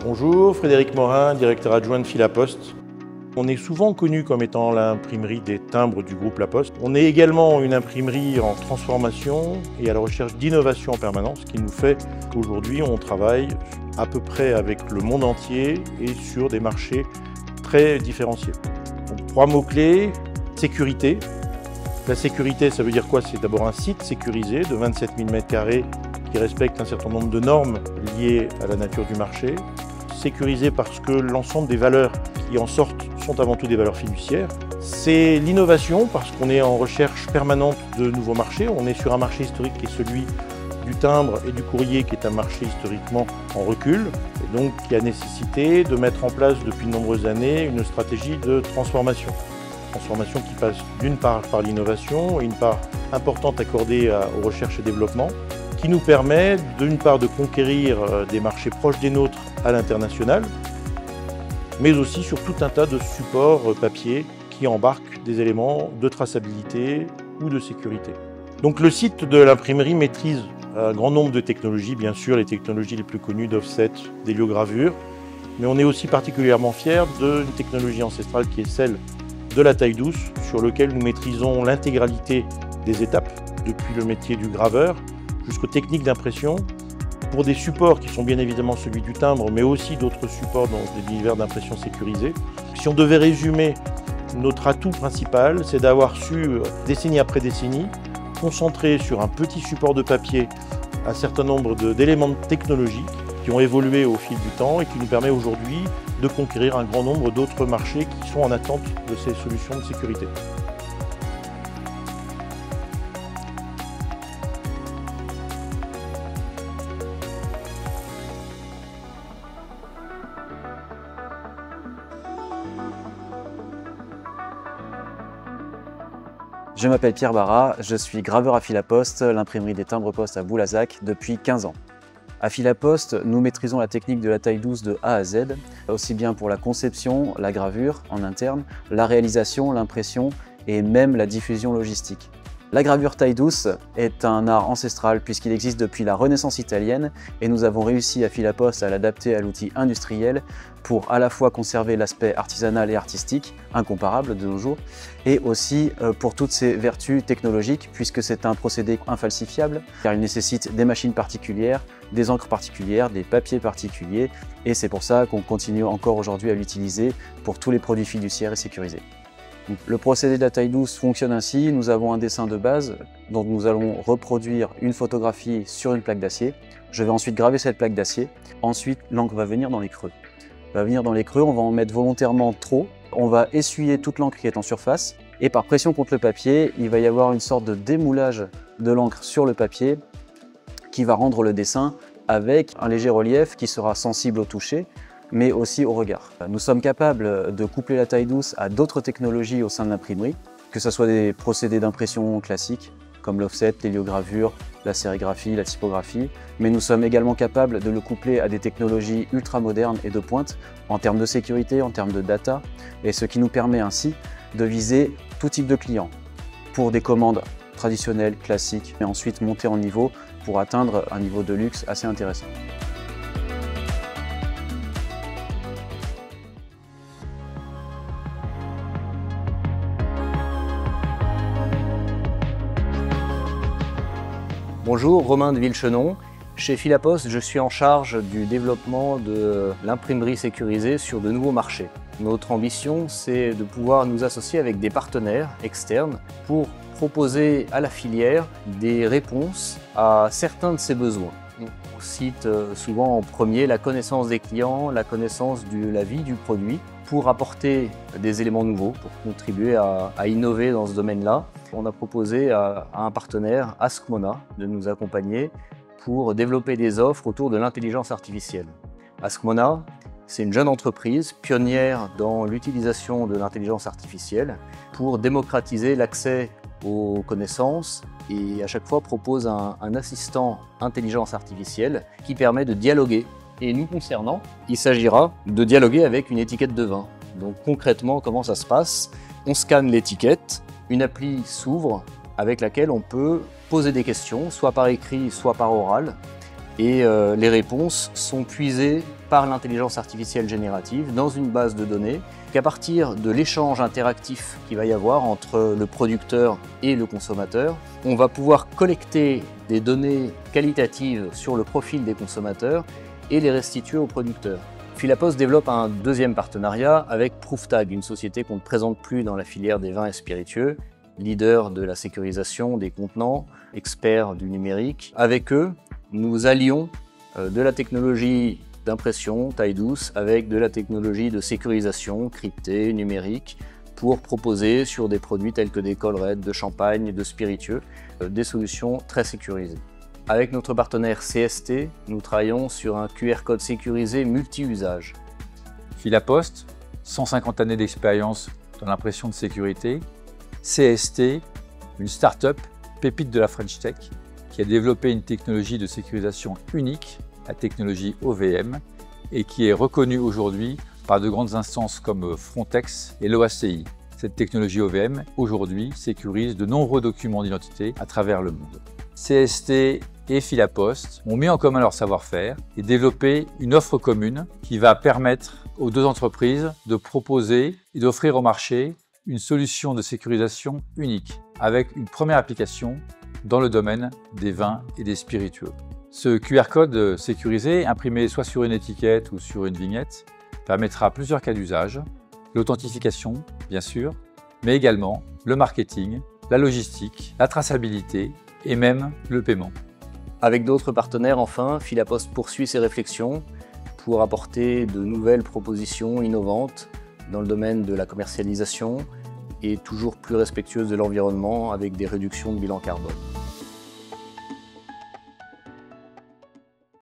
Bonjour, Frédéric Morin, directeur adjoint de Filaposte. On est souvent connu comme étant l'imprimerie des timbres du groupe La Poste. On est également une imprimerie en transformation et à la recherche d'innovation en permanence, ce qui nous fait qu'aujourd'hui on travaille à peu près avec le monde entier et sur des marchés très différenciés. Donc, 3 mots-clés, sécurité. La sécurité, ça veut dire quoi? C'est d'abord un site sécurisé de 27 000 m² qui respecte un certain nombre de normes liées à la nature du marché. Sécurisé parce que l'ensemble des valeurs qui en sortent sont avant tout des valeurs fiduciaires. C'est l'innovation parce qu'on est en recherche permanente de nouveaux marchés. On est sur un marché historique qui est celui du timbre et du courrier, qui est un marché historiquement en recul, et donc qui a nécessité de mettre en place depuis de nombreuses années une stratégie de transformation. Transformation qui passe d'une part par l'innovation et une part importante accordée aux recherches et développement, qui nous permet d'une part de conquérir des marchés proches des nôtres à l'international, mais aussi sur tout un tas de supports papier qui embarquent des éléments de traçabilité ou de sécurité. Donc le site de l'imprimerie maîtrise un grand nombre de technologies, bien sûr les technologies les plus connues d'offset, d'héliogravure, mais on est aussi particulièrement fiers d'une technologie ancestrale qui est celle de la taille douce, sur laquelle nous maîtrisons l'intégralité des étapes, depuis le métier du graveur jusqu'aux techniques d'impression, pour des supports qui sont bien évidemment celui du timbre, mais aussi d'autres supports dans des univers d'impression sécurisés. Si on devait résumer notre atout principal, c'est d'avoir su, décennie après décennie, concentrer sur un petit support de papier un certain nombre d'éléments technologiques qui ont évolué au fil du temps et qui nous permet aujourd'hui de conquérir un grand nombre d'autres marchés qui sont en attente de ces solutions de sécurité. Je m'appelle Pierre Barra, je suis graveur à Filaposte, l'imprimerie des timbres poste à Boulazac depuis 15 ans. À Filaposte, nous maîtrisons la technique de la taille douce de A à Z, aussi bien pour la conception, la gravure en interne, la réalisation, l'impression et même la diffusion logistique. La gravure taille douce est un art ancestral puisqu'il existe depuis la Renaissance italienne et nous avons réussi à Filaposte à l'adapter à l'outil industriel pour à la fois conserver l'aspect artisanal et artistique, incomparable de nos jours, et aussi pour toutes ses vertus technologiques puisque c'est un procédé infalsifiable car il nécessite des machines particulières, des encres particulières, des papiers particuliers et c'est pour ça qu'on continue encore aujourd'hui à l'utiliser pour tous les produits fiduciaires et sécurisés. Le procédé de la taille douce fonctionne ainsi, nous avons un dessin de base dont nous allons reproduire une photographie sur une plaque d'acier. Je vais ensuite graver cette plaque d'acier, ensuite l'encre va venir dans les creux. On va en mettre volontairement trop, on va essuyer toute l'encre qui est en surface et par pression contre le papier, il va y avoir une sorte de démoulage de l'encre sur le papier qui va rendre le dessin avec un léger relief qui sera sensible au toucher, mais aussi au regard. Nous sommes capables de coupler la taille douce à d'autres technologies au sein de l'imprimerie, que ce soit des procédés d'impression classiques, comme l'offset, l'héliogravure, la sérigraphie, la typographie, mais nous sommes également capables de le coupler à des technologies ultra modernes et de pointe, en termes de sécurité, en termes de data, et ce qui nous permet ainsi de viser tout type de clients, pour des commandes traditionnelles, classiques, et ensuite monter en niveau pour atteindre un niveau de luxe assez intéressant. Bonjour, Romain de Villechenon. Chez Filaposte, je suis en charge du développement de l'imprimerie sécurisée sur de nouveaux marchés. Notre ambition, c'est de pouvoir nous associer avec des partenaires externes pour proposer à la filière des réponses à certains de ses besoins. On cite souvent en premier la connaissance des clients, la connaissance de la vie du produit pour apporter des éléments nouveaux, pour contribuer à innover dans ce domaine-là. On a proposé à un partenaire, Askmona, de nous accompagner pour développer des offres autour de l'intelligence artificielle. Askmona, c'est une jeune entreprise pionnière dans l'utilisation de l'intelligence artificielle pour démocratiser l'accès aux connaissances et à chaque fois propose un assistant intelligence artificielle qui permet de dialoguer. Et nous concernant, il s'agira de dialoguer avec une étiquette de vin. Donc concrètement, comment ça se passe? On scanne l'étiquette, une appli s'ouvre avec laquelle on peut poser des questions, soit par écrit, soit par oral, Et les réponses sont puisées par l'intelligence artificielle générative dans une base de données qu'à partir de l'échange interactif qu'il va y avoir entre le producteur et le consommateur, on va pouvoir collecter des données qualitatives sur le profil des consommateurs et les restituer aux producteurs. Filapost développe un deuxième partenariat avec Prooftag, une société qu'on ne présente plus dans la filière des vins et spiritueux, leader de la sécurisation des contenants, expert du numérique. Avec eux, nous allions de la technologie d'impression taille douce avec de la technologie de sécurisation cryptée, numérique, pour proposer sur des produits tels que des collerets, de champagne, de spiritueux, des solutions très sécurisées. Avec notre partenaire CST, nous travaillons sur un QR code sécurisé multi-usage. Filapost, 150 années d'expérience dans l'impression de sécurité. CST, une start-up pépite de la French Tech, qui a développé une technologie de sécurisation unique, la technologie OVM, et qui est reconnue aujourd'hui par de grandes instances comme Frontex et l'OACI. Cette technologie OVM, aujourd'hui, sécurise de nombreux documents d'identité à travers le monde. CST et Filapost ont mis en commun leur savoir-faire et développé une offre commune qui va permettre aux deux entreprises de proposer et d'offrir au marché une solution de sécurisation unique, avec une première application dans le domaine des vins et des spiritueux. Ce QR code sécurisé, imprimé soit sur une étiquette ou sur une vignette, permettra plusieurs cas d'usage, l'authentification bien sûr, mais également le marketing, la logistique, la traçabilité et même le paiement. Avec d'autres partenaires, enfin, Filapost poursuit ses réflexions pour apporter de nouvelles propositions innovantes dans le domaine de la commercialisation et toujours plus respectueuses de l'environnement avec des réductions de bilan carbone.